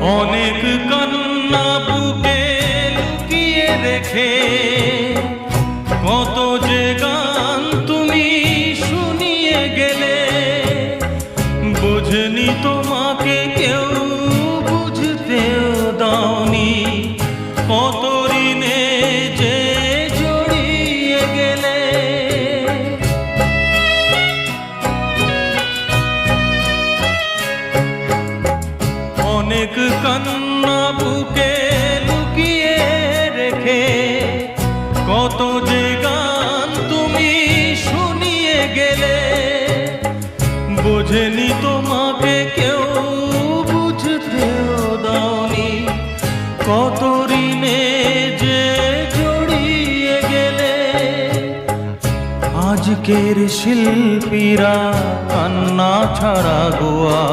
অনেক কান্না বুকে লুকিয়ে রেখে কত যে গান তুমি শুনিয়ে গেলে, বুঝনি তোমাকে কেউ বুঝতেও দাওনি, কত ঋণে যে জড়িয়ে গেলে। অনেক কান্না বুকে লুকিয়ে রেখে কত যে গান তুমি শুনিয়ে গেলে, বোঝেনি তোমাকে কেউ বুঝতেও দাওনি, কত ঋণে যে জড়িয়ে গেলে। আজকের শিল্পীরা কান্না ছাড়া গোয়া